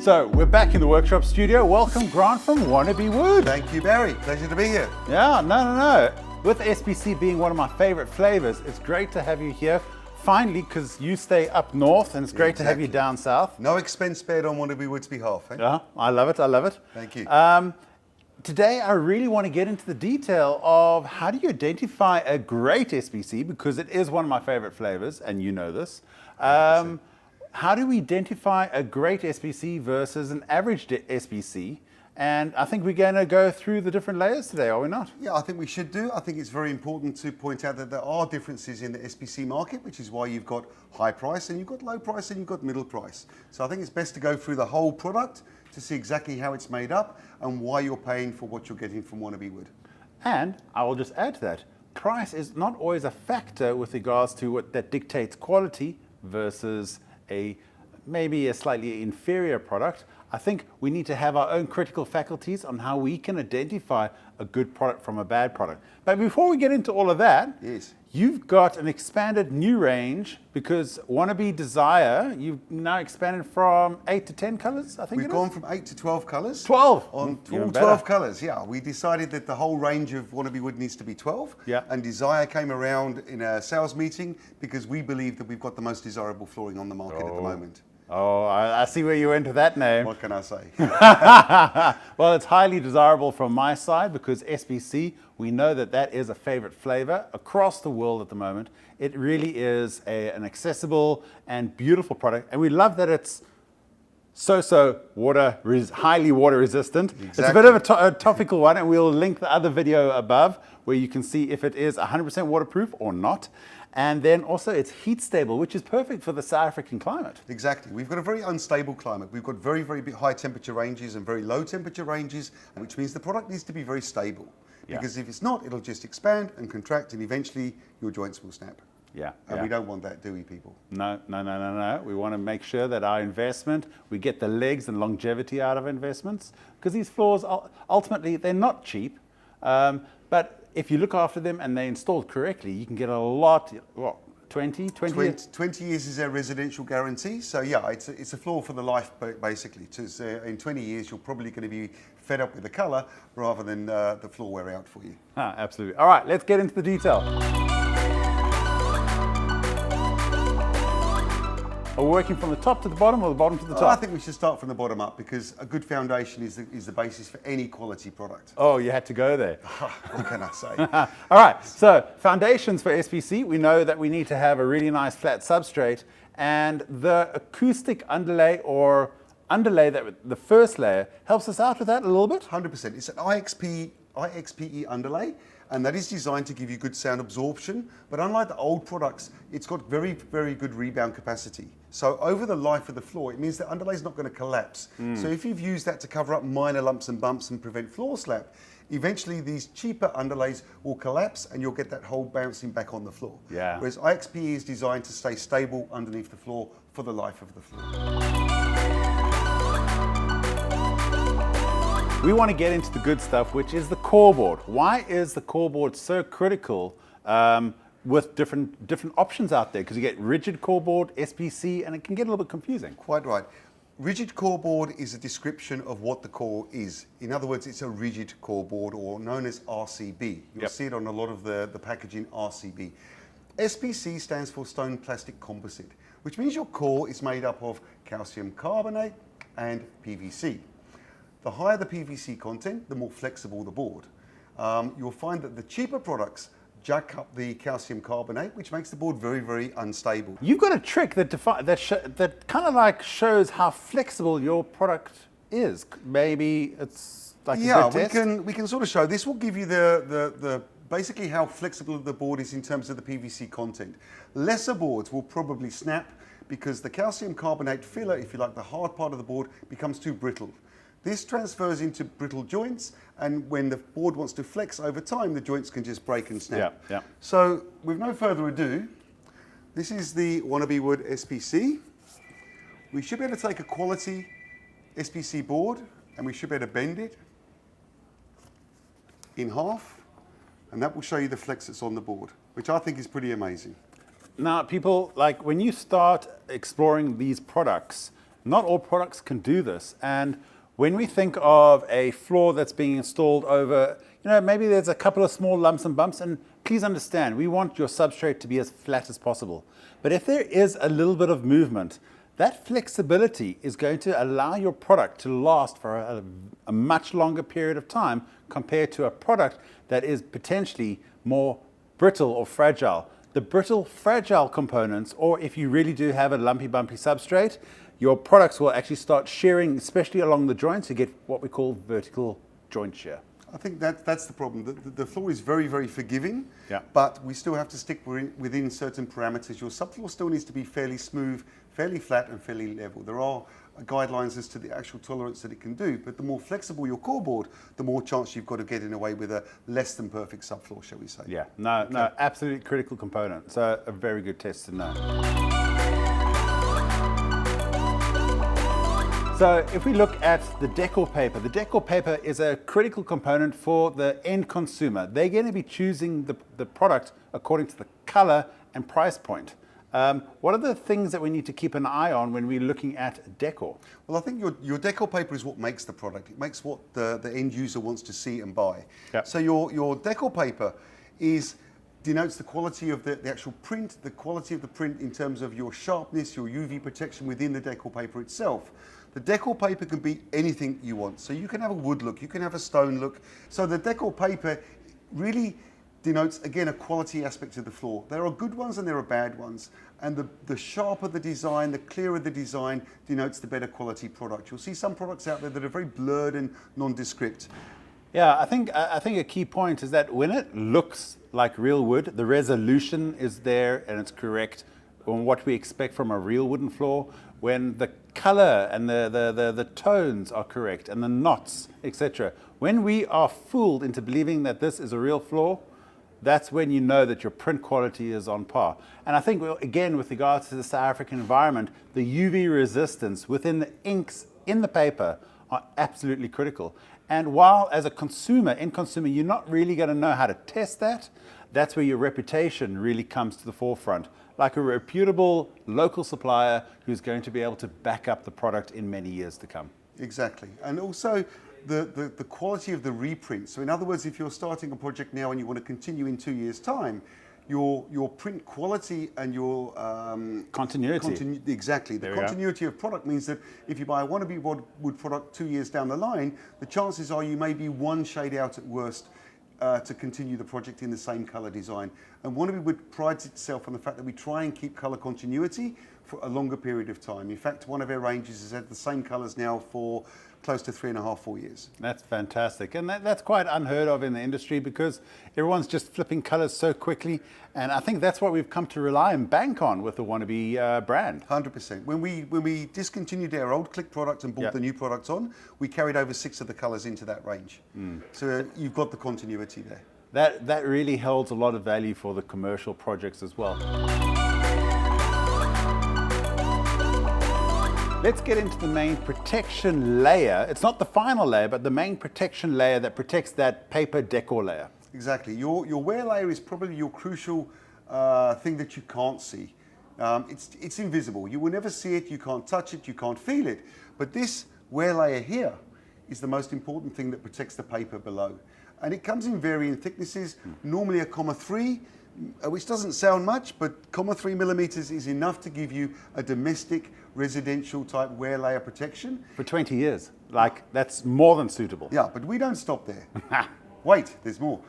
So we're back in the workshop studio. Welcome, Grant from Wanabiwood. Thank you, Barry. Pleasure to be here. Yeah, no. With SPC being one of my favorite flavors, it's great to have you here. Finally, because you stay up north, and it's great to have you down south. No expense spared on Wanabiwood's behalf. Eh? Yeah, I love it. Thank you. Today, I really want to get into the detail of how do you identify a great SPC, because it is one of my favorite flavors, and you know this. How do we identify a great SPC versus an average SPC? And I think we're going to go through the different layers today, are we not? Yeah, I think we should do. I think it's very important to point out that there are differences in the SPC market, which is why you've got high price and you've got low price and you've got middle price. So I think it's best to go through the whole product to see exactly how it's made up and why you're paying for what you're getting from Wanabiwood. And I will just add to that, price is not always a factor with regards to what that dictates quality versus maybe a slightly inferior product. I think we need to have our own critical faculties on how we can identify a good product from a bad product. But before we get into all of that, yes, you've got an expanded new range because Wannabe Desire, you've now expanded from 8 to 10 colors, I think. We've gone from 8 to 12 colors. 12? On all 12 colors, yeah. We decided that the whole range of Wanabiwood needs to be 12. Yeah. And Desire came around in a sales meeting because we believe that we've got the most desirable flooring on the market at the moment. Oh, I see where you went with that name. What can I say? Well, it's highly desirable from my side because SPC, we know that that is a favorite flavor across the world at the moment. It really is an accessible and beautiful product. And we love that it's highly water resistant. Exactly. It's a bit of a topical one, and we'll link the other video above where you can see if it is 100% waterproof or not. And then also it's heat stable, which is perfect for the South African climate. Exactly. We've got a very unstable climate. We've got very, very high temperature ranges and very low temperature ranges, which means the product needs to be very stable. Yeah. Because if it's not, it'll just expand and contract and eventually your joints will snap. Yeah. And we don't want that, do we, people? No. We want to make sure that our investment, we get the legs and longevity out of investments, because these floors, ultimately, they're not cheap. But if you look after them and they're installed correctly, you can get a lot, 20 years is our residential guarantee. So yeah, it's a floor for the life, basically. In 20 years, you're probably going to be fed up with the color rather than the floor wear out for you. Absolutely. All right, let's get into the detail. Are we working from the top to the bottom or the bottom to the top? I think we should start from the bottom up because a good foundation is the basis for any quality product. Oh, you had to go there. What can I say? All right, so foundations for SPC, we know that we need to have a really nice flat substrate, and the acoustic underlay or underlay, that the first layer, helps us out with that a little bit? 100%. It's an IXPE underlay, and that is designed to give you good sound absorption. But unlike the old products, it's got very, very good rebound capacity. So over the life of the floor, it means the underlay is not going to collapse. So if you've used that to cover up minor lumps and bumps and prevent floor slap, eventually these cheaper underlays will collapse and you'll get that hole bouncing back on the floor. Yeah. Whereas IXPE is designed to stay stable underneath the floor for the life of the floor. We want to get into the good stuff, which is the core board. Why is the core board so critical with different options out there? Because you get rigid core board, SPC, and it can get a little bit confusing. Quite right. Rigid core board is a description of what the core is. In other words, it's a rigid core board, or known as RCB. You'll see it on a lot of the packaging, RCB. SPC stands for Stone Plastic Composite, which means your core is made up of calcium carbonate and PVC. The higher the PVC content, the more flexible the board. You'll find that the cheaper products jack up the calcium carbonate, which makes the board very, very unstable. You've got a trick that kind of like shows how flexible your product is. Maybe it's like a good test. we can sort of show. This will give you the basically how flexible the board is in terms of the PVC content. Lesser boards will probably snap because the calcium carbonate filler, if you like, the hard part of the board becomes too brittle. This transfers into brittle joints, and when the board wants to flex over time, the joints can just break and snap. Yeah. So, with no further ado, this is the Wanabiwood SPC. We should be able to take a quality SPC board, and we should be able to bend it in half, and that will show you the flex that's on the board, which I think is pretty amazing. Now, people, like when you start exploring these products, Not all products can do this. And when we think of a floor that's being installed over, maybe there's a couple of small lumps and bumps, and please understand, we want your substrate to be as flat as possible. But if there is a little bit of movement, that flexibility is going to allow your product to last for a much longer period of time compared to a product that is potentially more brittle or fragile. The brittle, fragile components, or if you really do have a lumpy, bumpy substrate, your products will actually start shearing, especially along the joints. You get what we call vertical joint shear. I think that's the problem. The floor is very, very forgiving, Yeah. but we still have to stick within certain parameters. Your subfloor still needs to be fairly smooth, fairly flat, and fairly level. There are guidelines as to the actual tolerance that it can do, but the more flexible your core board, the more chance you've got of getting away with a less than perfect subfloor, shall we say. Yeah, no, absolutely critical component. So a very good test to know. So if we look at the Decor paper, the Decor paper is a critical component for the end consumer. They're going to be choosing the product according to the color and price point. What are the things that we need to keep an eye on when we're looking at Decor? Well, I think your Decor paper is what makes the product. It makes what the end user wants to see and buy. Yep. So your Decor paper denotes the quality of the actual print, the quality of the print in terms of your sharpness, your UV protection within the Decor paper itself. The Decor paper can be anything you want. So you can have a wood look, you can have a stone look. So the Decor paper really denotes, again, a quality aspect of the floor. There are good ones and there are bad ones. And the sharper the design, the clearer the design denotes the better quality product. You'll see some products out there that are very blurred and nondescript. Yeah, I think a key point is that when it looks like real wood, the resolution is there and it's correct on what we expect from a real wooden floor. When the color and the tones are correct and the knots, etc. When we are fooled into believing that this is a real floor, that's when you know that your print quality is on par. And I think, again, with regards to the South African environment, the UV resistance within the inks in the paper are absolutely critical. And while as a consumer, end consumer, you're not really going to know how to test that, that's where your reputation really comes to the forefront. Like a reputable local supplier who's going to be able to back up the product in many years to come. Exactly. And also the quality of the reprint. So in other words, if you're starting a project now and you want to continue in 2 years' time, your print quality and your continuity. Exactly. The continuity of product means that if you buy a Wanabiwood wood product 2 years down the line, the chances are you may be one shade out at worst to continue the project in the same color design. And Wanabiwood prides itself on the fact that we try and keep color continuity for a longer period of time. In fact, one of our ranges has had the same colors now for close to 3.5, 4 years. That's fantastic. And that's quite unheard of in the industry because everyone's just flipping colors so quickly. And I think that's what we've come to rely and bank on with the Wannabe brand. 100%. When we discontinued our old Click product and brought the new products on, we carried over 6 of the colors into that range. So you've got the continuity there. That really holds a lot of value for the commercial projects as well. Let's get into the main protection layer. It's not the final layer, but the main protection layer that protects that paper Decor layer. Exactly. Your wear layer is probably your crucial thing that you can't see. It's invisible. You will never see it, you can't touch it, you can't feel it. But this wear layer here is the most important thing that protects the paper below. And it comes in varying thicknesses, normally a 0.3, which doesn't sound much, but 0.3 millimeters is enough to give you a domestic residential type wear layer protection. For 20 years. Like, that's more than suitable. Yeah, but we don't stop there. Wait, there's more.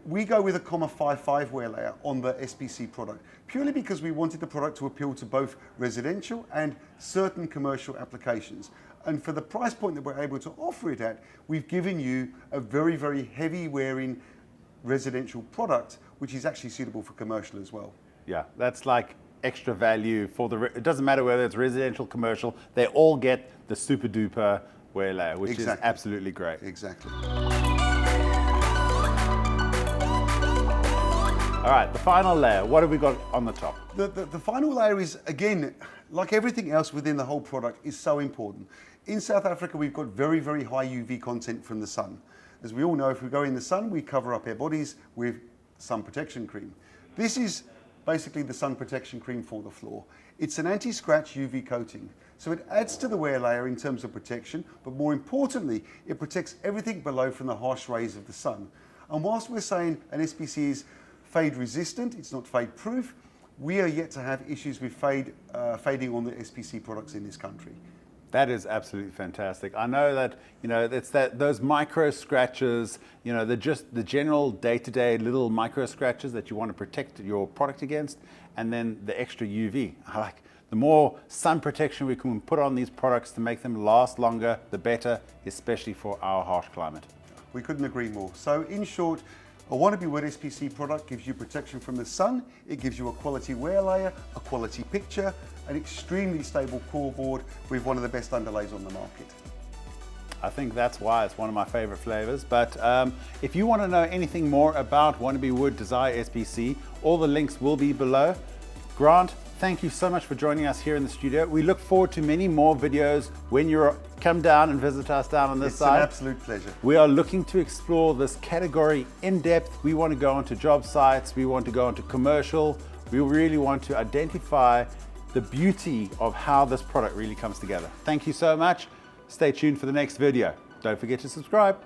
We go with a 0.55 wear layer on the SPC product, purely because we wanted the product to appeal to both residential and certain commercial applications. And for the price point that we're able to offer it at, we've given you a very, very heavy wearing residential product, which is actually suitable for commercial as well. Yeah, that's like extra value for it doesn't matter whether it's residential, commercial, they all get the super duper wear layer, which is absolutely great. Exactly. All right, the final layer, what have we got on the top? The final layer is, again, like everything else within the whole product, is so important. In South Africa, we've got very, very high UV content from the sun. As we all know, if we go in the sun, we cover up our bodies with sun protection cream. This is basically the sun protection cream for the floor. It's an anti-scratch UV coating. So it adds to the wear layer in terms of protection, but more importantly, it protects everything below from the harsh rays of the sun. And whilst we're saying an SPC is fade resistant, it's not fade proof, we are yet to have issues with fading on the SPC products in this country. That is absolutely fantastic. I know that, it's those micro scratches, the general day-to-day little micro scratches that you want to protect your product against, and then the extra UV. The more sun protection we can put on these products to make them last longer, the better, especially for our harsh climate. We couldn't agree more. So in short, a Wanabiwood SPC product gives you protection from the sun, it gives you a quality wear layer, a quality picture, an extremely stable core board with one of the best underlays on the market. I think that's why it's one of my favorite flavors. But if you want to know anything more about Wanabiwood Desire SPC, all the links will be below. Grant, thank you so much for joining us here in the studio. We look forward to many more videos when you come down and visit us down on this side. It's an absolute pleasure. We are looking to explore this category in depth. We want to go onto job sites. We want to go into commercial. We really want to identify the beauty of how this product really comes together. Thank you so much. Stay tuned for the next video. Don't forget to subscribe.